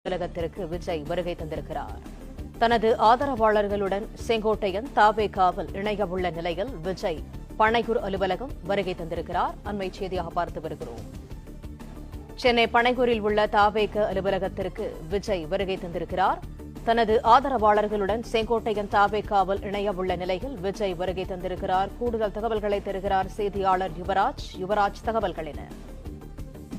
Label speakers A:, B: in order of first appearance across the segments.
A: அலுவலகத்திற்கு விஜய் வருகை தந்திருக்கிறார். தனது ஆதரவாளர்களுடன் செங்கோட்டையன் தவேகாவில் இணையவுள்ள நிலையில் விஜய் பனையூர் அலுவலகம் வருகை தந்திருக்கிறார். அண்மை செய்தியாக பார்த்து வருகிறோம். சென்னை பனையூரில் உள்ள தவேக அலுவலகத்திற்கு விஜய் வருகை தந்திருக்கிறார். தனது ஆதரவாளர்களுடன் செங்கோட்டையன் தவேகாவில் இணையவுள்ள நிலையில் விஜய் வருகை தந்திருக்கிறார். கூடுதல் தகவல்களை தருகிறார் செய்தியாளர் யுவராஜ். தகவல்கள் என்ன?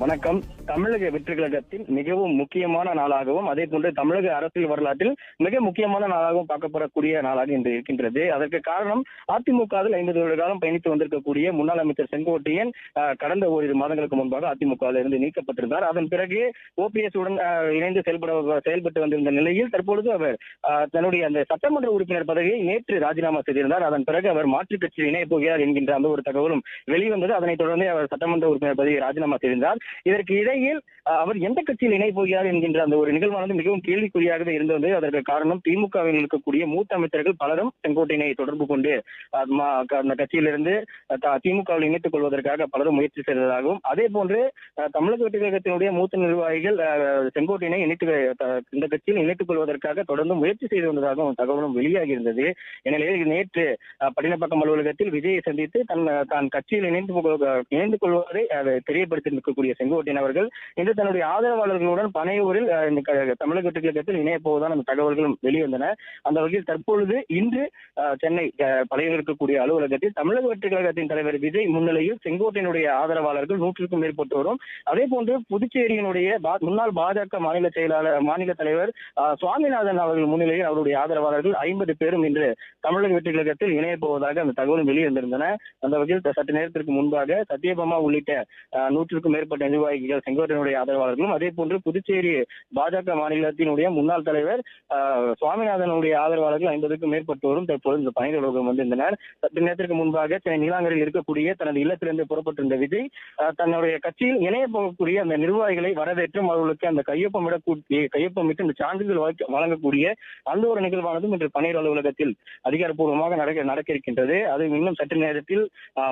B: வணக்கம். தமிழக வெற்றி கழகத்தின் மிகவும் முக்கியமான நாளாகவும் அதே போன்று தமிழக அரசியல் வரலாற்றில் மிக முக்கியமான நாளாகவும் பார்க்கப்படக்கூடிய நாளாக இன்று இருக்கின்றது. அதற்கு காரணம் அதிமுகவில் 50 வருட காலம் பயணித்து வந்திருக்கக்கூடிய முன்னாள் அமைச்சர் செங்கோட்டையன் கடந்த ஓரிரு மாதங்களுக்கு முன்பாக அதிமுகவில் இருந்து நீக்கப்பட்டிருந்தார். அதன் பிறகு ஓபிஎஸ் உடன் இணைந்து செயல்பட்டு வந்திருந்த நிலையில் தற்பொழுது அவர் தன்னுடைய அந்த சட்டமன்ற உறுப்பினர் பதவியை நேற்று ராஜினாமா செய்திருந்தார். அதன் பிறகு அவர் மாற்றுக் கட்சியில் இணையப் போகிறார் என்கின்ற அந்த ஒரு தகவலும் வெளிவந்தது. அதனைத் தொடர்ந்து அவர் சட்டமன்ற உறுப்பினர் பதவியை ராஜினாமா செய்திருந்தார். இதற்கு இடையில் அவர் எந்த கட்சியில் இணை போகிறார் என்கின்ற அந்த ஒரு நிகழ்வானது மிகவும் கேள்விக்குறியாகவே இருந்தது. அதற்கு காரணம் திமுகவில் இருக்கக்கூடிய மூத்த அமைச்சர்கள் பலரும் செங்கோட்டையனை தொடர்பு கொண்டு அந்த கட்சியிலிருந்து திமுகவில் இணைத்துக் கொள்வதற்காக பலரும் முயற்சி செய்ததாகவும் அதே போன்று தமிழக வெற்றி கழகத்தினுடைய மூத்த நிர்வாகிகள் செங்கோட்டையனை இந்த கட்சியில் இணைத்துக் கொள்வதற்காக தொடர்ந்து முயற்சி செய்து வந்ததாகவும் தகவலும் வெளியாகி இருந்தது. இந்நிலையில் நேற்று பட்டினப்பாக்கம் அலுவலகத்தில் விஜயை சந்தித்து தான் கட்சியில் இணைந்து கொள்வதை தெரியப்படுத்தியிருக்கக்கூடிய செங்கோட்டையன் அவர்கள் இன்று தன்னுடைய ஆதரவாளர்களுடன் பனையூரில் தமிழக வெற்றி கழகத்தில் இணைய போவதான அந்த தகவல்களும் வெளிவந்தன. அந்த வகையில் தற்பொழுது இன்று சென்னை பழைய இருக்கக்கூடிய அலுவலகத்தில் தமிழக வெற்றி கழகத்தின் தலைவர் விஜய் முன்னிலையில் செங்கோட்டையனுடைய ஆதரவாளர்கள் 100க்கும் மேற்பட்டோரும் அதே போன்று புதுச்சேரியினுடைய முன்னாள் பாஜக மாநில தலைவர் சுவாமிநாதன் அவர்கள் முன்னிலையில் அவருடைய ஆதரவாளர்கள் 50 பேரும் இன்று தமிழக வெற்றி கழகத்தில் இணைய போவதாக அந்த தகவலும் வெளிவந்திருந்தன. அந்த வகையில் சற்று நேரத்திற்கு முன்பாக சத்யபாமா உள்ளிட்ட 100க்கும் மேற்பட்ட நிர்வாகிகள் செங்கோட்டையனுடைய ஆதரவாளர்களும் அதே போன்று புதுச்சேரி பாஜக மாநிலத்தினுடைய முன்னாள் தலைவர் சுவாமிநாதனுடைய ஆதரவாளர்கள் 50க்கும் மேற்பட்டோரும் தற்போது இந்த பணிகள் அலுவலகம் வந்திருந்தனர். சற்று நேரத்திற்கு முன்பாக சென்னை நீலாங்கரையில் இருக்கக்கூடிய தனது இல்லத்திலிருந்து புறப்பட்டிருந்த விஜய் தன்னுடைய கட்சியில் இணைய போகக்கூடிய அந்த நிர்வாகிகளை வரவேற்றும் அவர்களுக்கு அந்த கையொப்பமிட்டு இந்த சான்றிதழ் வழங்கக்கூடிய அந்த ஒரு நிகழ்வானதும் இன்று பணிகள் அலுவலகத்தில் அதிகாரப்பூர்வமாக நடக்க இருக்கின்றது. அது இன்னும் சற்று நேரத்தில்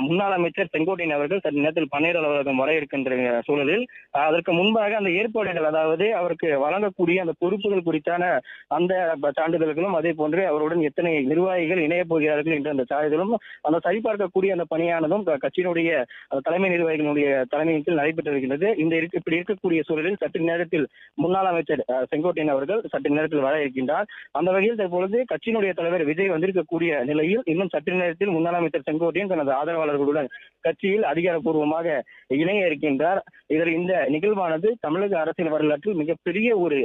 B: முன்னாள் அமைச்சர் செங்கோட்டையன் அவர்கள் சற்று நேரத்தில் பணிகள் அலுவலகம் வர இருக்கின்ற சூழலில் அதற்கு முன்பாக அந்த ஏற்பாடுகள் அதாவது அவருக்கு வழங்கக்கூடிய அந்த பொறுப்புகள் குறித்தான அந்த சான்றிதழ்களும் அதே போன்று அவருடன் எத்தனை நிர்வாகிகள் இணைய போகிறார்கள் என்ற அந்த சான்றிதழும் அந்த சரிபார்க்கக்கூடிய அந்த பணியானதும் கட்சியினுடைய தலைமை நிர்வாகிகளுடைய தலைமையின் கீழ் நடைபெற்று வருகின்றது. இப்படி இருக்கக்கூடிய சூழலில் சற்று நேரத்தில் முன்னாள் அமைச்சர் செங்கோட்டையன் அவர்கள் சற்று நேரத்தில் வர இருக்கின்றார். அந்த வகையில் தற்பொழுது கட்சியினுடைய தலைவர் விஜய் வந்திருக்கக்கூடிய நிலையில் இன்னும் சற்று நேரத்தில் முன்னாள் அமைச்சர் செங்கோட்டையன் தனது ஆதரவாளர்களுடன் கட்சியில் அதிகாரப்பூர்வமாக இணைய இருக்கின்றார். இந்த நிகழ்வானது தமிழக அரசியல் வரலாற்றில் மிகப்பெரிய ஒரு